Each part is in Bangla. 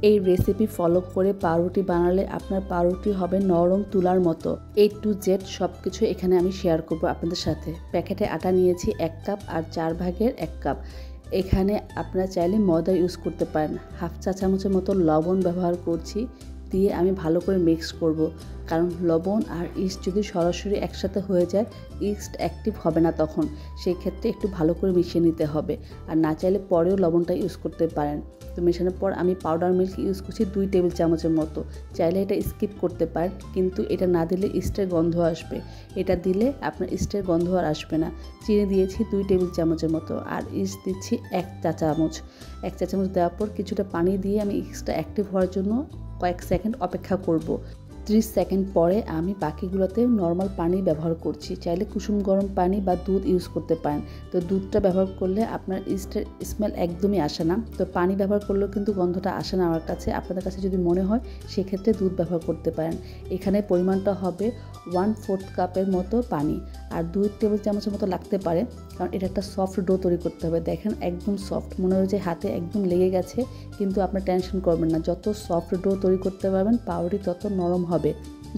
এই রেসিপি ফলো করে পাউরুটি বানালে আপনার পাউরুটি হবে নরম তুলার মতো। A to Z সব কিছু এখানে আমি শেয়ার করব আপনাদের সাথে। প্যাকেটে আটা নিয়েছি 1 কাপ আর 4 ভাগের 1 কাপ। এখানে আপনারা চাইলে ময়দা ইউজ করতে পারেন। হাফ চা চামচের মতো লবণ ব্যবহার করছি, দিয়ে আমি ভালো করে মিক্স করব, কারণ লবণ আর ইস্ট যদি সরাসরি একসাথে হয়ে যায় ইস্ট অ্যাক্টিভ হবে না তখন। সেই ক্ষেত্রে একটু ভালো করে মিশিয়ে নিতে হবে, আর না চাইলে পরেও লবণটা ইউজ করতে পারেন। তো মেশানোর পর আমি পাউডার মিল্ক ইউজ করছি 2 টেবিল চামচের মতো। চাইলে এটা স্কিপ করতে পারেন, কিন্তু এটা না দিলে ইস্টের গন্ধ আসবে। এটা দিলে আপনার ইস্টের গন্ধ আর আসবে না। চিনি দিয়েছি 2 টেবিল চামচের মতো, আর ইস্ট দিচ্ছি 1 চা চামচ। 1 চা চামচ দেওয়ার পর কিছুটা পানি দিয়ে আমি ইস্টটা অ্যাক্টিভ হওয়ার জন্য কয়েক সেকেন্ড অপেক্ষা করব। 30 সেকেন্ড পরে আমি বাকিগুলোতে নর্মাল পানি ব্যবহার করছি। চাইলে কুসুম গরম পানি বা দুধ ইউজ করতে পারেন। তো দুধটা ব্যবহার করলে আপনার ইস্টের স্মেল একদমই আসে না। তো পানি ব্যবহার করলেও কিন্তু গন্ধটা আসে না আমার কাছে। আপনাদের কাছে যদি মনে হয় সেক্ষেত্রে দুধ ব্যবহার করতে পারেন। এখানে পরিমাণটা হবে 1/4 কাপের মতো পানি, আর 2 টেবিল চামচের মতো লাগতে পারে, কারণ এটা একটা সফট ডো তৈরি করতে হবে। দেখেন একদম সফট, মনে হয় যে হাতে একদম লেগে গেছে, কিন্তু আপনার টেনশন করবেন না। যত সফট ডো তৈরি করতে পারবেন পাউরুটি তত নরম হবে।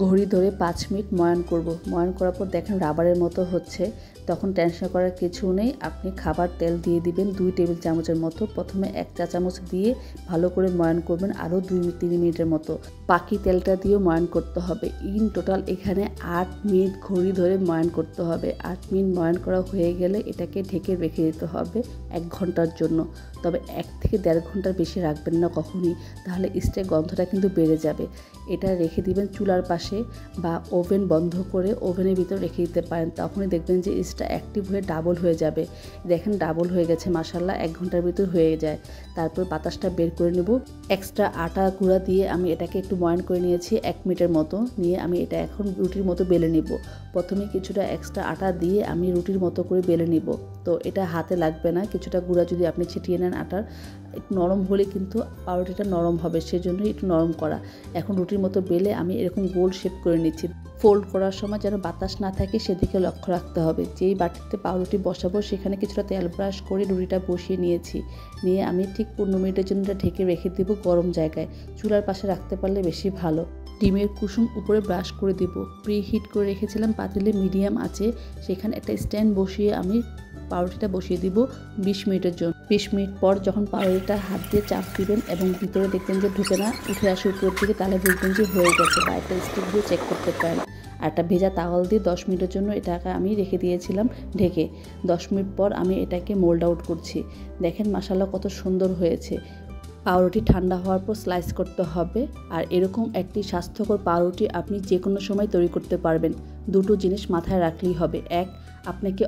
ঘড়ি ধরে 5 মিনিট ময়ান করব। ময়ান করার পর দেখেন রাবারের মতো হচ্ছে, তখন টেনশন করার কিছু নেই। আপনি খাবার তেল দিয়ে দিবেন 2 টেবিল চামচের মতো। প্রথমে 1 চা চামচ দিয়ে ভালো করে ময়ান করবেন আরও 2-3 মিনিটের মতো। বাকি তেলটা দিয়েও ময়ান করতে হবে। ইন টোটাল এখানে 8 মিনিট ঘড়ি ধরে ময়ান করতে হবে। 8 মিনিট ময়ান করা হয়ে গেলে এটাকে ঢেকে রেখে দিতে হবে 1 ঘন্টার জন্য। তবে 1 থেকে 1.5 ঘন্টার বেশি রাখবেন না কখনই, তাহলে ইস্টের গন্ধটা কিন্তু বেড়ে যাবে। এটা রেখে দিবেন চুলার পাশে, বা ওভেন বন্ধ করে ওভেনের ভিতর রেখে দিতে পারেন। তখনই দেখবেন যে ইস্টটা অ্যাক্টিভ হয়ে ডাবল হয়ে যাবে। দেখেন ডাবল হয়ে গেছে মাশাআল্লাহ, 1 ঘন্টার ভিতর হয়ে যায়। তারপর বাতাসটা বের করে নেব। এক্সট্রা আটা গুঁড়া দিয়ে আমি এটাকে একটু ময়ান করে নিয়েছি 1 মিনিটের মতো। নিয়ে আমি এটা এখন রুটির মতো বেলে নিব। প্রথমে কিছুটা এক্সট্রা আটা দিয়ে আমি রুটির মতো করে বেলে নিব। তো এটা হাতে লাগবে না, কিছুটা গুঁড়া যদি আপনি ছিটিয়ে নেন আটার, একটু নরম হলে কিন্তু পাউরুটিটা নরম হবে, সেজন্যই একটু নরম করা। এখন রুটির মতো বেলে আমি এরকম গোল শেপ করে নিচ্ছি। ফোল্ড করার সময় যেন বাতাস না থাকে সেদিকে লক্ষ্য রাখতে হবে। যেই বাটিতে পাউরুটি বসাবো সেখানে কিছুটা তেল ব্রাশ করে রুটিটা বসিয়ে নিয়েছি। নিয়ে আমি ঠিক 15 মিনিটের জন্য ঢেকে রেখে দিব গরম জায়গায়। চুলার পাশে রাখতে পারলে বেশি ভালো। ডিমের কুসুম উপরে ব্রাশ করে দিব। প্রি হিট করে রেখেছিলাম পাতিলে মিডিয়াম আছে, সেখানে একটা স্ট্যান্ড বসিয়ে আমি পাউরুটিটা বসিয়ে দিব 20 মিনিটের জন্য। 20 মিনিট পর যখন পাউরুটিটা হাত দিয়ে চাপ দিবেন এবং ভিতরে দেখবেন যে ঢুকে না, উঠে আসে উপরের দিকে, তাহলে বুঝবেন যে হয়ে গেছে, বা একটা স্টিক দিয়ে চেক করতে পারেন। আর একটা ভেজা তাওয়াল দিয়ে 10 মিনিটের জন্য এটাকে আমি রেখে দিয়েছিলাম ঢেকে। 10 মিনিট পর আমি এটাকে মোল্ড আউট করছি। দেখেন মাশাআল্লাহ কত সুন্দর হয়েছে। পাউরুটি ঠান্ডা হওয়ার পর স্লাইস করতে হবে। আর এরকম একটি স্বাস্থ্যকর পাউরুটি আপনি যে কোনো সময় তৈরি করতে পারবেন। দুটো জিনিস মাথায় রাখলেই হবে। এক, আপনাকে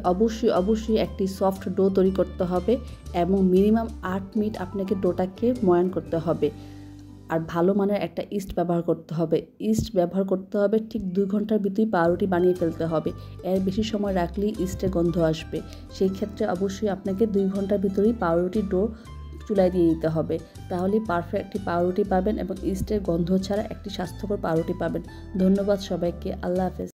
অবশ্যই একটি সফট ডো তৈরি করতে হবে, এবং মিনিমাম 8 মিনিট আপনাকে ডোটাকে ময়ান করতে হবে। আর ভালো মানের একটা ইস্ট ব্যবহার করতে হবে। ইস্ট ব্যবহার করতে হবে ঠিক 2 ঘন্টার ভিতরেই পাউরুটি বানিয়ে ফেলতে হবে। এর বেশি সময় রাখলেই ইস্টের গন্ধ আসবে। সেই ক্ষেত্রে অবশ্যই আপনাকে 2 ঘন্টার ভিতরেই পাউরুটি ডো চুলায় দিয়ে দিতে হবে। তাহলেই পারফেক্ট একটি পাউরুটি পাবেন এবং ইস্টের গন্ধ ছাড়া একটি স্বাস্থ্যকর পাউরুটি পাবেন। ধন্যবাদ সবাইকে। আল্লাহ হাফেজ।